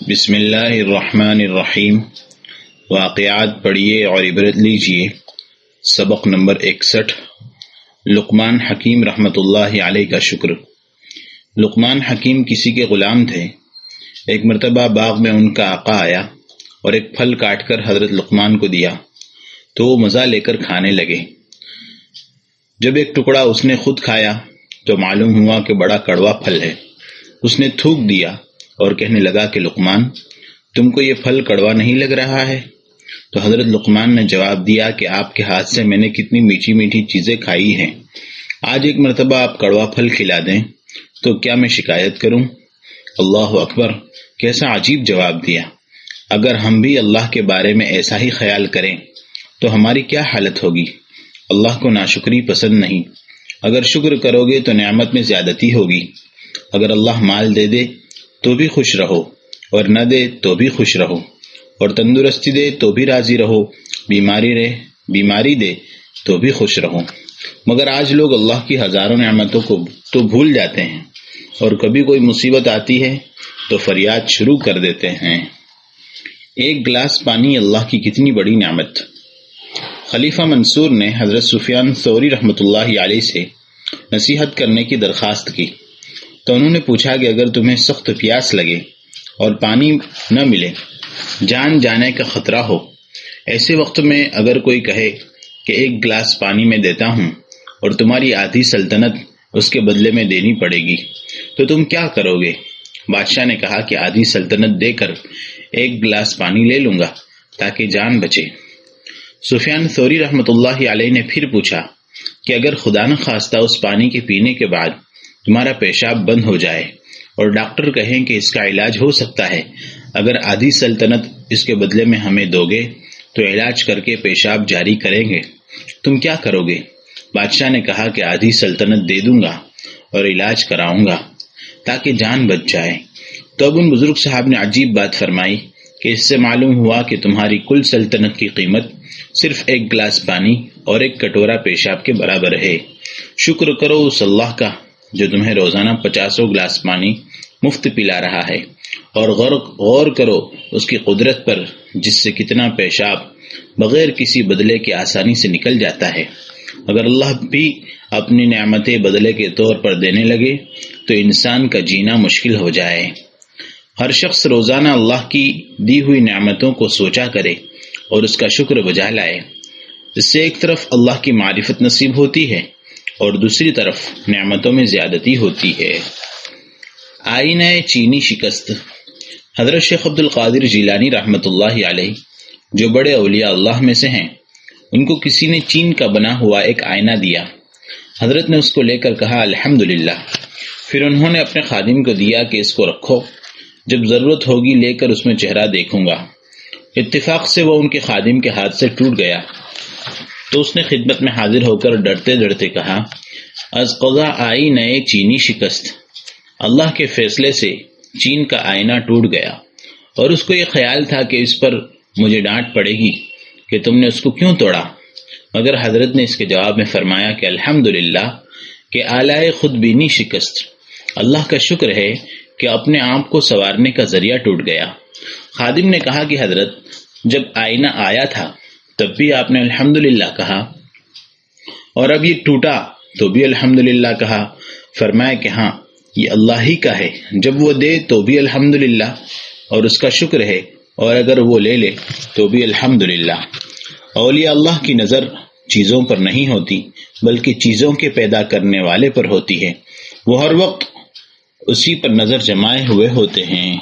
بسم اللہ الرحمن الرحیم۔ واقعات پڑھیے اور عبرت لیجیے۔ سبق نمبر 61۔ لقمان حکیم رحمۃ اللہ علیہ کا شکر۔ لقمان حکیم کسی کے غلام تھے۔ ایک مرتبہ باغ میں ان کا آقا آیا اور ایک پھل کاٹ کر حضرت لقمان کو دیا تو وہ مزہ لے کر کھانے لگے۔ جب ایک ٹکڑا اس نے خود کھایا تو معلوم ہوا کہ بڑا کڑوا پھل ہے۔ اس نے تھوک دیا اور کہنے لگا کہ لقمان، تم کو یہ پھل کڑوا نہیں لگ رہا ہے؟ تو حضرت لقمان نے جواب دیا کہ آپ کے ہاتھ سے میں نے کتنی میٹھی میٹھی چیزیں کھائی ہیں، آج ایک مرتبہ آپ کڑوا پھل کھلا دیں تو کیا میں شکایت کروں؟ اللہ اکبر، کیسا عجیب جواب دیا۔ اگر ہم بھی اللہ کے بارے میں ایسا ہی خیال کریں تو ہماری کیا حالت ہوگی۔ اللہ کو ناشکری پسند نہیں۔ اگر شکر کرو گے تو نعمت میں زیادتی ہوگی۔ اگر اللہ مال دے دے تو بھی خوش رہو، اور نہ دے تو بھی خوش رہو، اور تندرستی دے تو بھی راضی رہو، بیماری دے تو بھی خوش رہو۔ مگر آج لوگ اللہ کی ہزاروں نعمتوں کو تو بھول جاتے ہیں، اور کبھی کوئی مصیبت آتی ہے تو فریاد شروع کر دیتے ہیں۔ ایک گلاس پانی اللہ کی کتنی بڑی نعمت۔ خلیفہ منصور نے حضرت سفیان ثوری رحمۃ اللہ علیہ سے نصیحت کرنے کی درخواست کی تو انہوں نے پوچھا کہ اگر تمہیں سخت پیاس لگے اور پانی نہ ملے، جان جانے کا خطرہ ہو، ایسے وقت میں اگر کوئی کہے کہ ایک گلاس پانی میں دیتا ہوں اور تمہاری آدھی سلطنت اس کے بدلے میں دینی پڑے گی، تو تم کیا کرو گے؟ بادشاہ نے کہا کہ آدھی سلطنت دے کر ایک گلاس پانی لے لوں گا تاکہ جان بچے۔ سفیان ثوری رحمۃ اللہ علیہ نے پھر پوچھا کہ اگر خدا نخواستہ اس پانی کے پینے کے بعد تمہارا پیشاب بند ہو جائے اور ڈاکٹر کہیں کہ اس کا علاج ہو سکتا ہے، اگر آدھی سلطنت اس کے بدلے میں ہمیں دو گے تو علاج کر کے پیشاب جاری کریں گے، تم کیا کرو گے؟ بادشاہ نے کہا کہ آدھی سلطنت دے دوں گا اور علاج کراؤں گا تاکہ جان بچ جائے۔ تو اب ان بزرگ صاحب نے عجیب بات فرمائی کہ اس سے معلوم ہوا کہ تمہاری کل سلطنت کی قیمت صرف ایک گلاس پانی اور ایک کٹورا پیشاب کے برابر ہے۔ شکر کرو اس اللہ کا جو تمہیں روزانہ 50 گلاس پانی مفت پلا رہا ہے، اور غور کرو اس کی قدرت پر جس سے کتنا پیشاب بغیر کسی بدلے کے آسانی سے نکل جاتا ہے۔ اگر اللہ بھی اپنی نعمتیں بدلے کے طور پر دینے لگے تو انسان کا جینا مشکل ہو جائے۔ ہر شخص روزانہ اللہ کی دی ہوئی نعمتوں کو سوچا کرے اور اس کا شکر بجا لائے۔ اس سے ایک طرف اللہ کی معرفت نصیب ہوتی ہے اور دوسری طرف نعمتوں میں زیادتی ہوتی ہے۔ آئینہ چینی شکست۔ حضرت شیخ عبد القادر جیلانی رحمۃ اللہ علیہ جو بڑے اولیاء اللہ میں سے ہیں، ان کو کسی نے چین کا بنا ہوا ایک آئینہ دیا۔ حضرت نے اس کو لے کر کہا الحمدللہ۔ پھر انہوں نے اپنے خادم کو دیا کہ اس کو رکھو، جب ضرورت ہوگی لے کر اس میں چہرہ دیکھوں گا۔ اتفاق سے وہ ان کے خادم کے ہاتھ سے ٹوٹ گیا تو اس نے خدمت میں حاضر ہو کر ڈرتے ڈرتے کہا از قضا آئی نئے چینی شکست، اللہ کے فیصلے سے چین کا آئینہ ٹوٹ گیا، اور اس کو یہ خیال تھا کہ اس پر مجھے ڈانٹ پڑے گی کہ تم نے اس کو کیوں توڑا، مگر حضرت نے اس کے جواب میں فرمایا کہ الحمدللہ کہ آلائے خود بینی شکست، اللہ کا شکر ہے کہ اپنے آپ کو سنوارنے کا ذریعہ ٹوٹ گیا۔ خادم نے کہا کہ حضرت جب آئینہ آیا تھا تب بھی آپ نے الحمدللہ کہا، اور اب یہ ٹوٹا تو بھی الحمدللہ کہا۔ فرمایا کہ ہاں، یہ اللہ ہی کا ہے، جب وہ دے تو بھی الحمدللہ اور اس کا شکر ہے، اور اگر وہ لے لے تو بھی الحمدللہ۔ اولیاء اللہ کی نظر چیزوں پر نہیں ہوتی بلکہ چیزوں کے پیدا کرنے والے پر ہوتی ہے، وہ ہر وقت اسی پر نظر جمائے ہوئے ہوتے ہیں۔